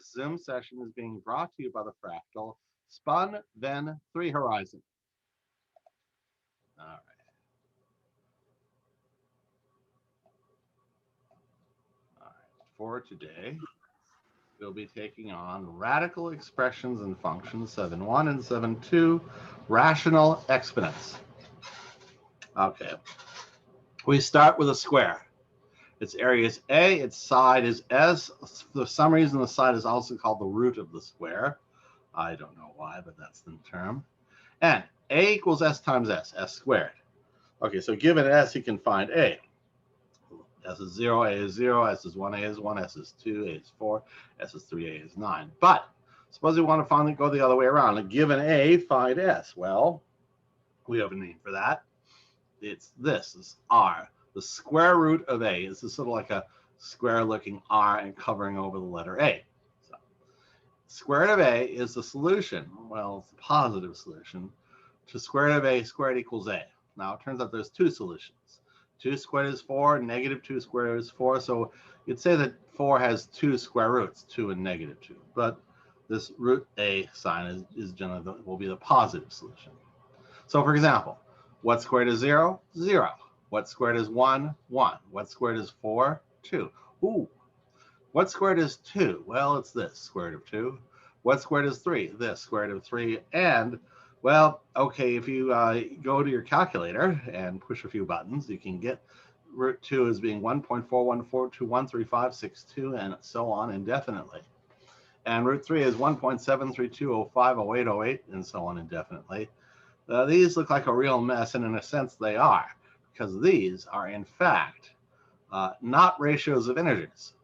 This Zoom session is being brought to you by the Fractal Spun Then 3 Horizon. All right. All right. For today, we'll be taking on radical expressions and functions 7.1 and 7.2, rational exponents. Okay. We start with a square. Its area is A, its side is S. For some reason, the side is also called the root of the square. I don't know why, but that's the term. And A equals S times S, S squared. Okay, so given S, you can find A. S is 0, A is 0, S is 1, A is 1, S is 2, A is 4, S is 3, A is 9. But suppose we want to go the other way around. And given A, find S. Well, we have a name for that. It's this is R. The square root of A is sort of like a square-looking R and covering over the letter A. So, square root of A is the solution. Well, it's a positive solution to square root of A squared equals A. Now, it turns out there's two solutions. 2 squared is 4, negative 2 squared is 4. So you'd say that 4 has two square roots, 2 and negative 2. But this root A sign is generally will be the positive solution. So for example, what squared is 0? 0. What squared is 1? 1. What squared is 4? 2. Ooh. What squared is 2? Well, it's this, square root of 2. What squared is 3? This, square root of 3. And, well, okay, if you go to your calculator and push a few buttons, you can get root 2 as being 1.414213562 and so on indefinitely. And root 3 is 1.732050808 and so on indefinitely. These look like a real mess, and in a sense they are, because these are in fact not ratios of integers.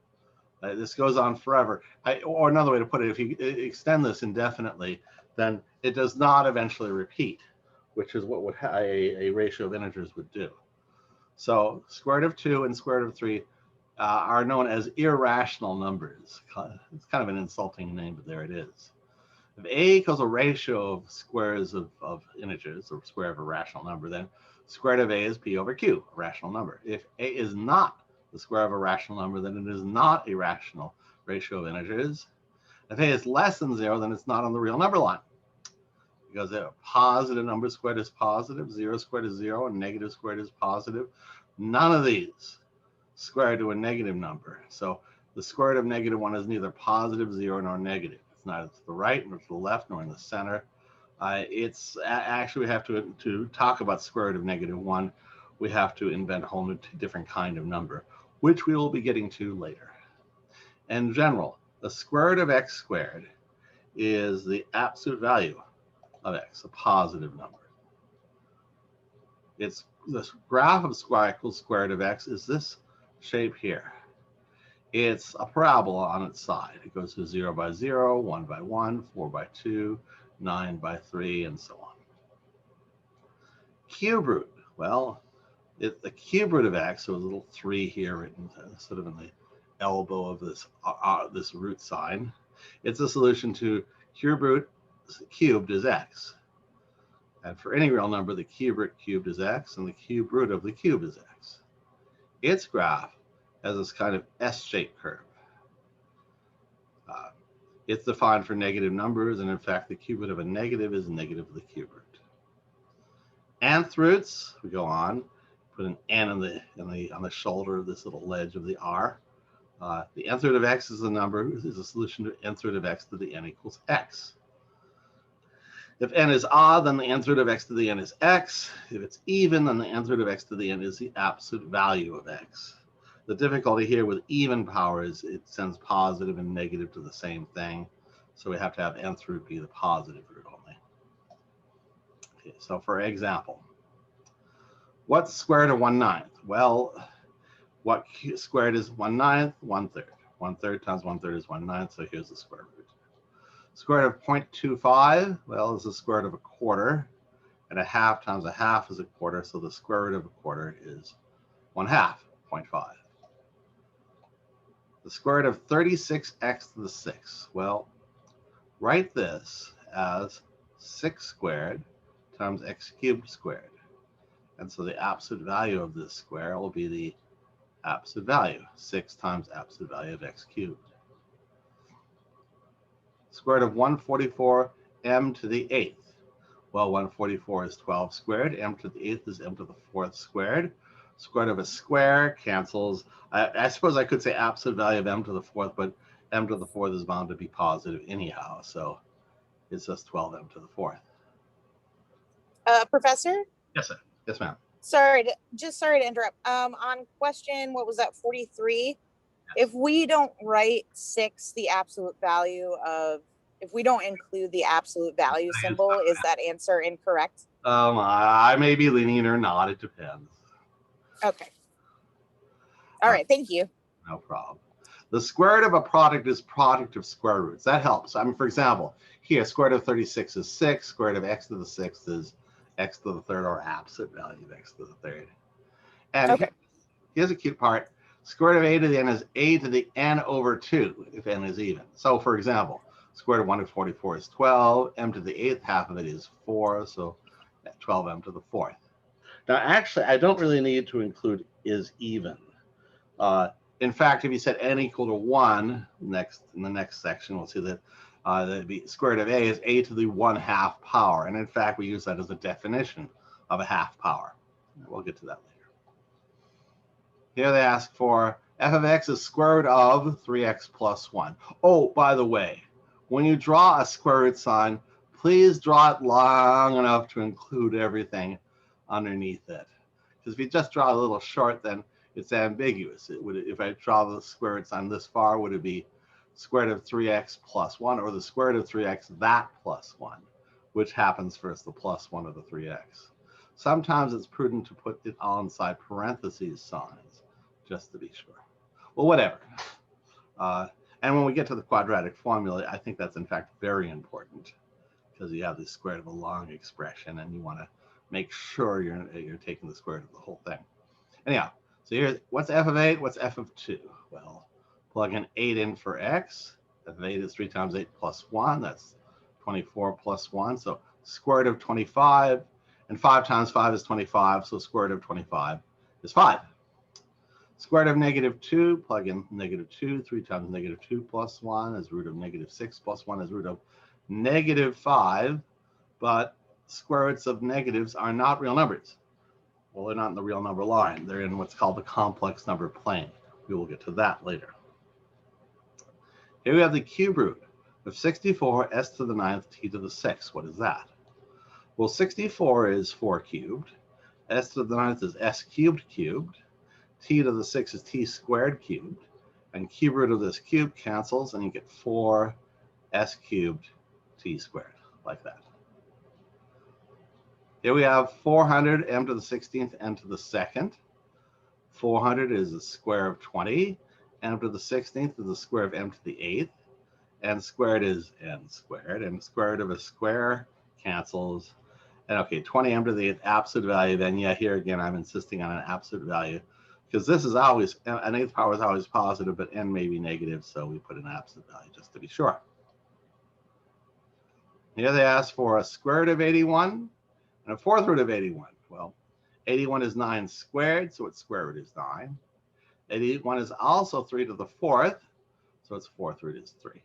This goes on forever. Or another way to put it, if you extend this indefinitely, then it does not eventually repeat, which is what a ratio of integers would do. So square root of 2 and square root of 3 are known as irrational numbers. It's kind of an insulting name, but there it is. If A equals a ratio of squares of integers, or square of a rational number, then square root of A is P over Q, a rational number. If A is not the square of a rational number, then it is not a rational ratio of integers. If A is less than 0, then it's not on the real number line. Because a positive number squared is positive, 0 squared is 0, and negative squared is positive. None of these square to a negative number. So the square root of negative 1 is neither positive, 0, nor negative. It's neither to the right, nor to the left, nor in the center. It's actually, we have to talk about square root of negative 1. We have to invent a whole new different kind of number, which we will be getting to later. In general, the square root of x squared is the absolute value of x, a positive number. It's this graph of square equals square root of x is this shape here. It's a parabola on its side. It goes to 0 by 0, 1 by 1, 4 by 2, 9 by 3, and so on. Cube root, well, the cube root of x, so a little 3 here written sort of in the elbow of this root sign. It's a solution to cube root cubed is x. And for any real number, the cube root cubed is x, and the cube root of the cube is x. Its graph has this kind of S-shaped curve. It's defined for negative numbers, and in fact, the cube root of a negative is negative of the cube root. Nth roots, we go on, put an n on the shoulder of this little ledge of the r. The nth root of x is the number, is a solution to nth root of x to the n equals x. If n is odd, then the nth root of x to the n is x. If it's even, then the nth root of x to the n is the absolute value of x. The difficulty here with even power is it sends positive and negative to the same thing. So we have to have nth root be the positive root only. Okay, so for example, what's square root of 1/9? Well, what squared is 1/9? 1/3. 1/3 times 1/3 is 1/9, so here's the square root. Square root of 0.25, well, is the square root of a quarter, and a half times a half is a quarter, so the square root of a quarter is 1/2, 0.5. The square root of 36x to the 6, well, write this as 6 squared times x cubed squared. And so the absolute value of this square will be the absolute value, 6 times absolute value of x cubed. Square root of 144 m to the 8th. Well, 144 is 12 squared. M to the 8th is m to the 4th squared. Square root of a square cancels. I suppose I could say absolute value of m to the 4th, but m to the 4th is bound to be positive anyhow. So it's just 12m to the 4th. Professor? Yes, sir. Yes, ma'am. Sorry to interrupt. On question, what was that, 43? If we don't write 6, the absolute value of, if we don't include the absolute value symbol, is that answer incorrect? I may be lenient or not. It depends. Okay. All right. Thank you. No problem. The square root of a product is product of square roots. That helps. I mean, for example, here, square root of 36 is 6. Square root of x to the 6th is x to the 3rd, or absolute value of x to the 3rd. And okay. Here's a cute part. Square root of a to the n is a to the n over 2 if n is even. So, for example, square root of 144 is 12. M to the 8th half of it is 4. So 12m to the 4th. Now, actually, I don't really need to include is even. In fact, if you set n equal to 1, in the next section, we'll see that the square root of a is a to the 1/2 power. And in fact, we use that as a definition of a half power. We'll get to that later. Here they ask for f of x is square root of 3x plus 1. Oh, by the way, when you draw a square root sign, please draw it long enough to include everything underneath it. Because if you just draw a little short, then it's ambiguous. It would, if I draw the square root sign this far, would it be square root of 3x plus 1, or the square root of 3x that plus 1, which happens first, the plus 1 or the 3x. Sometimes it's prudent to put it all inside parentheses signs, just to be sure. Well, whatever. And when we get to the quadratic formula, I think that's in fact very important, because you have the square root of a long expression, and you want to make sure you're taking the square root of the whole thing. Anyhow, so here's what's f of 8, what's f of 2? Well, plug an 8 in for x. F of 8 is 3 times 8 plus 1. That's 24 plus 1. So square root of 25. And 5 times 5 is 25. So square root of 25 is 5. Square root of negative 2, plug in negative 2. 3 times negative 2 plus 1 is root of negative 6 plus 1 is root of negative 5. But square roots of negatives are not real numbers. Well, they're not in the real number line. They're in what's called the complex number plane. We will get to that later. Here we have the cube root of 64 s to the 9th t to the 6th. What is that? Well, 64 is 4 cubed. S to the 9th is s cubed cubed. T to the 6th is t squared cubed. And cube root of this cube cancels, and you get 4 s cubed t squared, like that. Here we have 400 m to the 16th n to the 2nd. 400 is the square of 20. M to the 16th is the square of m to the 8th. N squared is n squared. And square root of a square cancels. And okay, 20m to the 8th absolute value. Then yeah, here again, I'm insisting on an absolute value, because this is always, an 8th power is always positive, but n may be negative. So we put an absolute value just to be sure. Here they ask for a square root of 81. And a 4th root of 81. Well, 81 is 9 squared, so its square root is 9. 81 is also 3 to the 4th, so its 4th root is 3.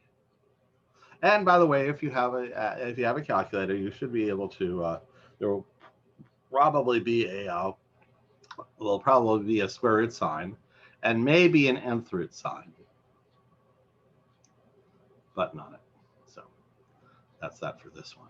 And by the way, if you have a calculator, you should be able to. There will probably be a square root sign, and maybe an nth root sign, but not it. So that's that for this one.